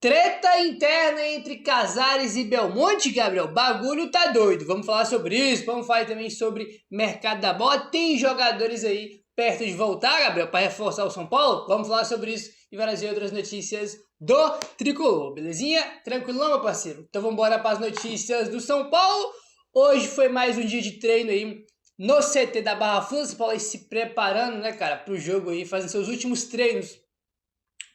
Treta interna entre Casares e Belmonte, Gabriel. Bagulho tá doido. Vamos falar sobre isso. Vamos falar também sobre mercado da bola. Tem jogadores aí perto de voltar, Gabriel, para reforçar o São Paulo. Vamos falar sobre isso e várias outras notícias do Tricolor, belezinha? Tranquilão, meu parceiro? Então vamos embora para as notícias do São Paulo. Hoje foi mais um dia de treino aí no CT da Barra Funda. São Paulo aí se preparando, né, cara, para o jogo aí, fazendo seus últimos treinos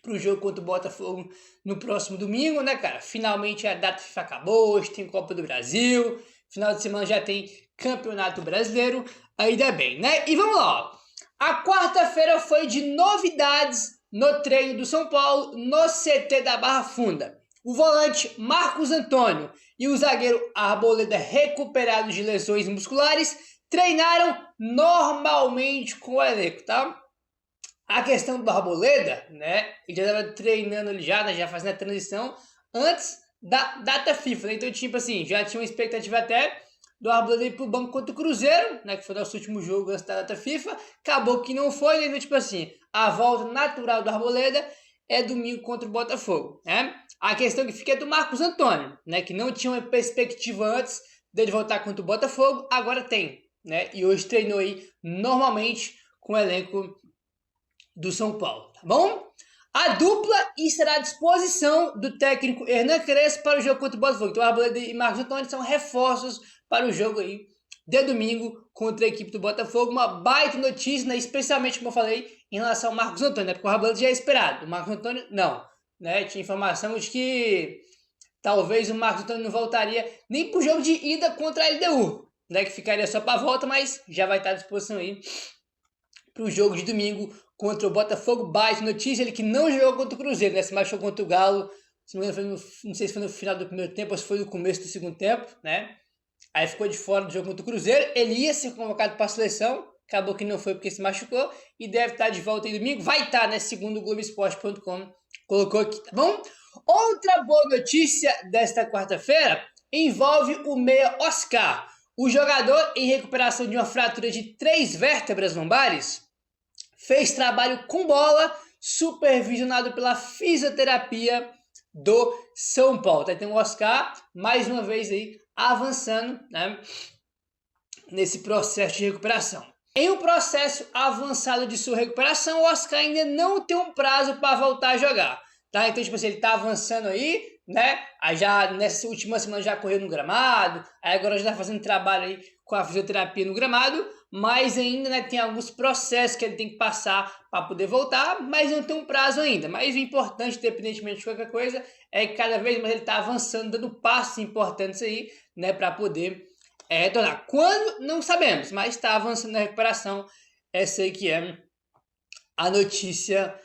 para o jogo contra o Botafogo no próximo domingo, né, cara? Finalmente a data FIFA acabou, hoje tem Copa do Brasil, final de semana já tem Campeonato Brasileiro, ainda bem, né? E vamos lá, ó. A quarta-feira foi de novidades no treino do São Paulo, no CT da Barra Funda. O volante Marcos Antônio e o zagueiro Arboleda, recuperados de lesões musculares, treinaram normalmente com o elenco, tá? A questão do Arboleda, né? Ele já estava treinando ali já fazendo a transição antes da data FIFA, né? Então, tipo assim, já tinha uma expectativa até do Arboleda ir pro banco contra o Cruzeiro, né? Que foi o nosso último jogo antes da data FIFA. Acabou que não foi, né? Então, tipo assim, a volta natural do Arboleda é domingo contra o Botafogo, né? A questão que fica é do Marcos Antônio, né? Que não tinha uma perspectiva antes dele voltar contra o Botafogo, agora tem, né? E hoje treinou aí normalmente com o elenco do São Paulo, tá bom? A dupla estará à disposição do técnico Hernan Crespo para o jogo contra o Botafogo. Então, Arboleda e Marcos Antônio são reforços para o jogo aí de domingo contra a equipe do Botafogo. Uma baita notícia, né? Especialmente, como eu falei, em relação ao Marcos Antônio, né? Porque o Arboleda já é esperado, o Marcos Antônio não, né? Tinha informação de que talvez o Marcos Antônio não voltaria nem para o jogo de ida contra a LDU, né? Que ficaria só para a volta, mas já vai estar à disposição aí para o jogo de domingo contra o Botafogo. Baita notícia, ele que não jogou contra o Cruzeiro, né? Se machucou contra o Galo, se não, não sei se foi no final do primeiro tempo ou se foi no começo do segundo tempo, né? Aí ficou de fora do jogo contra o Cruzeiro. Ele ia ser convocado para a seleção, acabou que não foi porque se machucou e deve estar de volta aí domingo. Vai estar, né? Segundo o Globoesporte.com colocou aqui, tá bom? Outra boa notícia desta quarta-feira envolve o meia Oscar. O jogador, em recuperação de uma fratura de 3 vértebras lombares, fez trabalho com bola, supervisionado pela fisioterapia do São Paulo. Então, o Oscar, mais uma vez aí, avançando, né, nesse processo de recuperação. Em um processo avançado de sua recuperação, o Oscar ainda não tem um prazo para voltar a jogar, tá? Então, tipo assim, ele tá avançando aí, né? Aí já nessa última semana já correu no gramado, aí agora já tá fazendo trabalho aí com a fisioterapia no gramado, mas ainda, né, tem alguns processos que ele tem que passar para poder voltar, mas não tem um prazo ainda. Mas o importante, independentemente de qualquer coisa, é que cada vez mais ele está avançando, dando passos importantes aí, né, para poder retornar. Quando? Não sabemos, mas está avançando na recuperação. Essa aí que é a notícia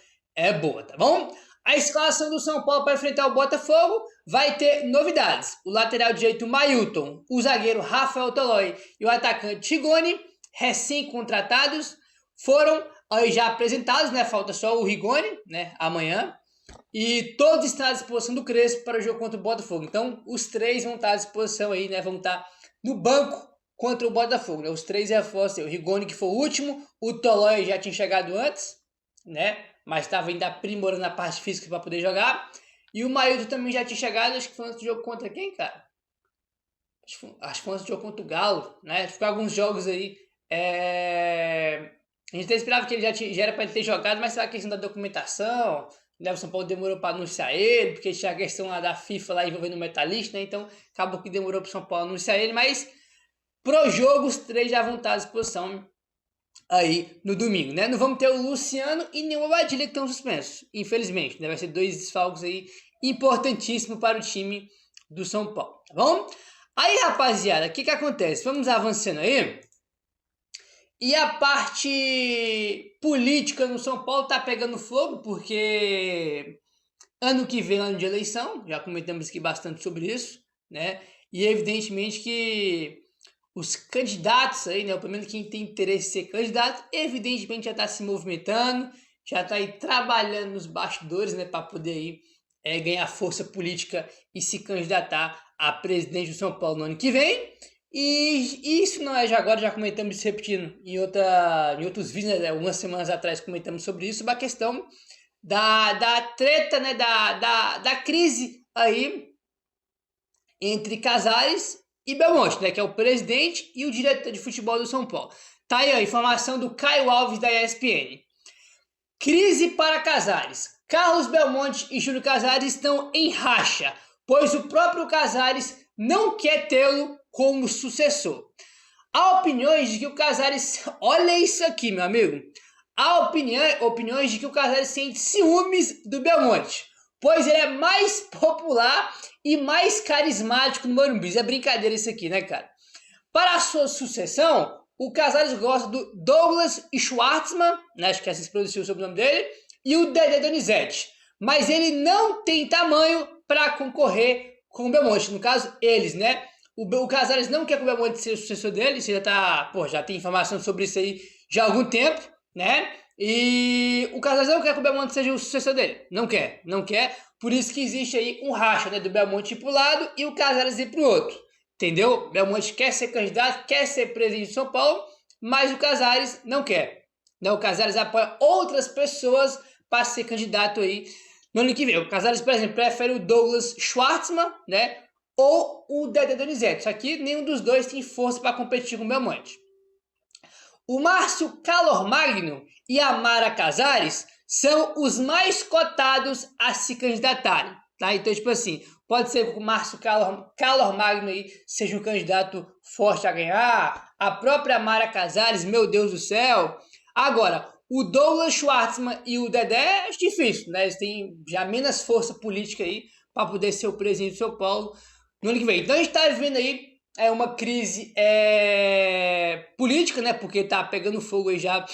boa, tá bom? A escalação do São Paulo para enfrentar o Botafogo vai ter novidades. O lateral direito Mailton, o zagueiro Rafael Tolói e o atacante Rigoni, recém-contratados, foram já apresentados, né? Falta só o Rigoni, né? Amanhã. E todos estão à disposição do Crespo para o jogo contra o Botafogo. Então, os três vão estar à disposição aí, né? Vão estar no banco contra o Botafogo, né? Os três reforços, o Rigoni, que foi o último, o Tolói já tinha chegado antes, né? Mas estava ainda aprimorando a parte física para poder jogar. E o Mailton também já tinha chegado, acho que foi antes do jogo contra quem, cara? Acho que foi antes do jogo contra o Galo, né? Ficou alguns jogos aí. A gente até esperava que ele já era para ele ter jogado, mas será a questão da documentação, né? O São Paulo demorou para anunciar ele, porque tinha a questão lá da FIFA lá envolvendo o Metalist, né? Então acabou que demorou para o São Paulo anunciar ele, mas pro jogo os três já vão estar à disposição aí no domingo, né? Não vamos ter o Luciano e nem o Abadilha que estão suspensos, infelizmente, né? Vai ser 2 desfalques aí importantíssimos para o time do São Paulo, tá bom? Aí, rapaziada, o que acontece? Vamos avançando aí. E a parte política no São Paulo tá pegando fogo, porque ano que vem, ano de eleição, já comentamos aqui bastante sobre isso, né? E evidentemente que os candidatos aí, né? Pelo menos quem tem interesse em ser candidato, evidentemente já está se movimentando, já está aí trabalhando nos bastidores, né? Para poder aí, ganhar força política e se candidatar a presidente do São Paulo no ano que vem. E isso não é de agora, já comentamos isso repetindo em outros vídeos, né? Algumas semanas atrás comentamos sobre isso, sobre a questão da treta, né, da crise aí entre Casares e Belmonte, né, que é o presidente e o diretor de futebol do São Paulo. Tá aí a informação do Caio Alves da ESPN. Crise para Casares. Carlos Belmonte e Júlio Casares estão em racha, pois o próprio Casares não quer tê-lo como sucessor. Há opiniões de que o Casares... Olha isso aqui, meu amigo. Há opiniões de que o Casares sente ciúmes do Belmonte, pois ele é mais popular e mais carismático no Morumbi. É brincadeira isso aqui, né, cara? Para a sua sucessão, o Casares gosta do Douglas Schwartzman, né, acho que é assim que se pronuncia o sobrenome dele, e o Dedé Donizete. Mas ele não tem tamanho para concorrer com o Belmonte. No caso, eles, né? O Casares não quer que o Belmonte seja o sucessor dele, isso já tá, já tem informação sobre isso aí já há algum tempo, né? E o Casares não quer que o Belmonte seja o sucessor dele. Não quer. Por isso que existe aí um racha, né, do Belmonte ir pro lado e o Casares ir pro outro. Entendeu? Belmonte quer ser candidato, quer ser presidente de São Paulo, mas o Casares não quer. Não, o Casares apoia outras pessoas para ser candidato aí no ano que vem. O Casares, por exemplo, prefere o Douglas Schwartzman, né? Ou o Dedé Donizete. Só que nenhum dos dois tem força para competir com o Belmonte. O Márcio Calormagno e a Mara Casares são os mais cotados a se candidatarem. Tá? Então, tipo assim, pode ser que o Márcio Calormagno aí seja um candidato forte a ganhar, a própria Mara Casares, meu Deus do céu. Agora, o Douglas Schwartzman e o Dedé é difícil, né? Eles têm já menos força política aí para poder ser o presidente do São Paulo no ano que vem. Então a gente está vivendo aí uma crise política, né? Porque tá pegando fogo aí já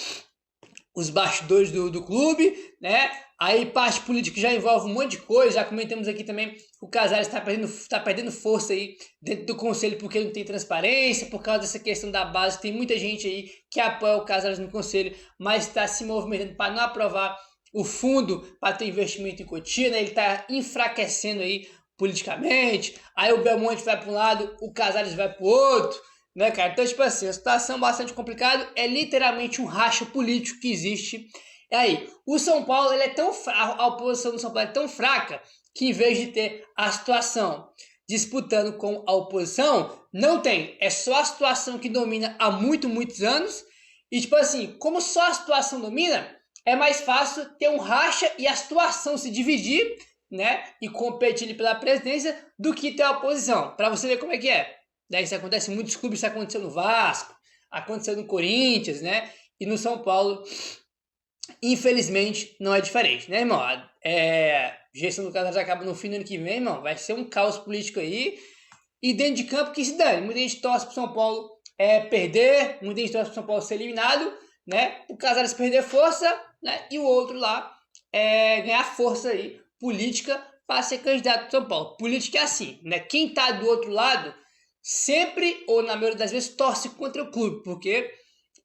os bastidores do clube, né? Aí parte política já envolve um monte de coisa. Já comentamos aqui também que o Casares tá perdendo força aí dentro do conselho porque não tem transparência, por causa dessa questão da base. Tem muita gente aí que apoia o Casares no conselho, mas está se movimentando para não aprovar o fundo para ter investimento em Cotia, né? Ele está enfraquecendo aí politicamente. Aí o Belmonte vai para um lado, o Casares vai para o outro, né, cara? Então, tipo assim, a situação bastante complicada, é literalmente um racha político que existe. E aí, o São Paulo, ele é tão a oposição do São Paulo é tão fraca que em vez de ter a situação disputando com a oposição, não tem. É só a situação que domina há muitos anos. E tipo assim, como só a situação domina, é mais fácil ter um racha e a situação se dividir, né, e competir pela presidência do que ter a oposição. Para você ver como é que é. Né? Isso acontece em muitos clubes, isso aconteceu no Vasco, aconteceu no Corinthians, né? E no São Paulo, infelizmente, não é diferente, né, irmão? Gestão do Casares acaba no fim do ano que vem, irmão. Vai ser um caos político aí. E dentro de campo que se dane. Muita gente torce pro São Paulo perder, muita gente torce pro São Paulo ser eliminado, né? O Casares perder força, né? E o outro lá ganhar força aí, política, para ser candidato pro São Paulo. Política é assim, né? Quem tá do outro lado sempre, ou na maioria das vezes, torce contra o clube, porque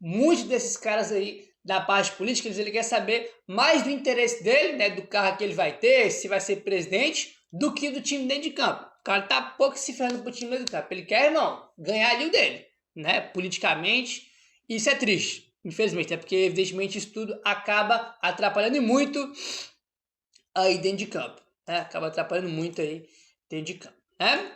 muitos desses caras aí da parte política, ele quer saber mais do interesse dele, né, do carro que ele vai ter, se vai ser presidente, do que do time dentro de campo. O cara tá pouco se ferrando pro time dentro de campo. Ele quer, irmão, ganhar ali o dele, né, politicamente. Isso é triste, infelizmente, porque evidentemente isso tudo acaba atrapalhando muito aí dentro de campo, né? Acaba atrapalhando muito aí dentro de campo, né?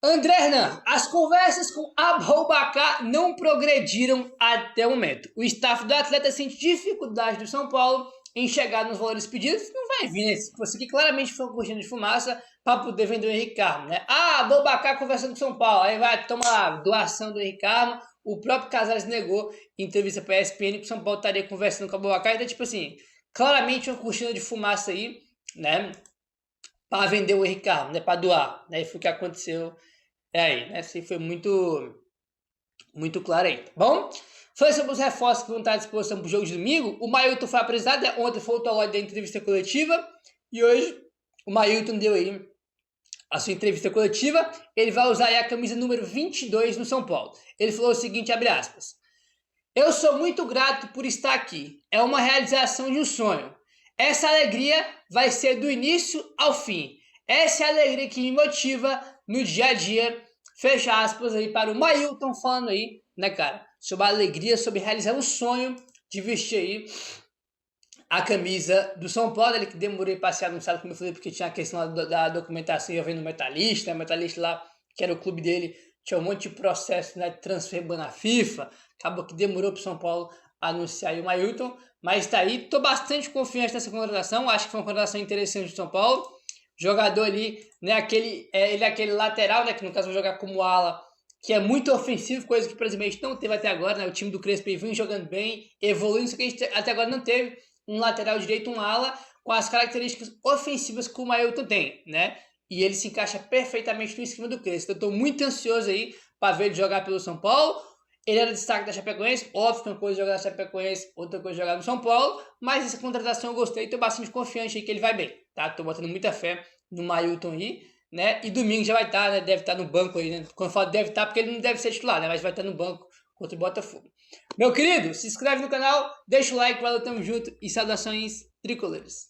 André Hernan, as conversas com Aboubakar não progrediram até o momento. O staff do atleta sente dificuldade do São Paulo em chegar nos valores pedidos. Não vai vir, né? Isso aqui claramente foi uma cortina de fumaça para poder vender o Henrique Carmo, né? Aboubakar conversando com o São Paulo, aí vai tomar doação do Henrique Carmo. O próprio Casares negou em entrevista para a ESPN que o São Paulo estaria conversando com o Aboubakar. Então, tipo assim, claramente uma cortina de fumaça aí, né? Para vender o Henrique Carmo, né? Para doar, né? E foi o que aconteceu aí, né? Assim foi muito claro aí, tá bom? Foi sobre os reforços que vão estar à disposição para o jogo de domingo. O Mailton foi apresentado, né? Ontem foi o Tolói da entrevista coletiva e hoje o Mailton deu aí a sua entrevista coletiva. Ele vai usar aí a camisa número 22 no São Paulo. Ele falou o seguinte, abre aspas: eu sou muito grato por estar aqui. É uma realização de um sonho. Essa alegria vai ser do início ao fim. Essa é a alegria que me motiva no dia a dia. Fecha aspas aí para o Mailton falando aí, né, cara? Sobre a alegria, sobre realizar um sonho de vestir aí a camisa do São Paulo, ele que demorei para ser anunciado, como eu falei, porque tinha a questão da documentação envolvendo o Metalista, lá, que era o clube dele, tinha um monte de processo, né, de transfer na FIFA, acabou que demorou para o São Paulo anunciar aí o Mailton, mas tá aí, tô bastante confiante nessa contratação, acho que foi uma contratação interessante do São Paulo, jogador ali, né, ele é aquele lateral, né, que no caso vai jogar como ala, que é muito ofensivo, coisa que, por exemplo, a gente não teve até agora, né, o time do Crespo vem jogando bem, evoluindo, isso que a gente até agora não teve, um lateral direito, um ala, com as características ofensivas que o Mailton tem, né? E ele se encaixa perfeitamente no esquema do Crespo. Então, eu tô muito ansioso aí para ver ele jogar pelo São Paulo. Ele era destaque da Chapecoense, óbvio que uma coisa é jogar na Chapecoense, outra coisa é jogar no São Paulo, mas essa contratação eu gostei, tô bastante confiante aí que ele vai bem, tá? Tô botando muita fé no Mailton aí, né? E domingo já vai estar, né? Deve estar no banco aí, né? Quando eu falo deve estar, porque ele não deve ser titular, né? Mas vai estar no banco contra o Botafogo. Meu querido, se inscreve no canal, deixa o like, valeu, tamo junto e saudações tricolores.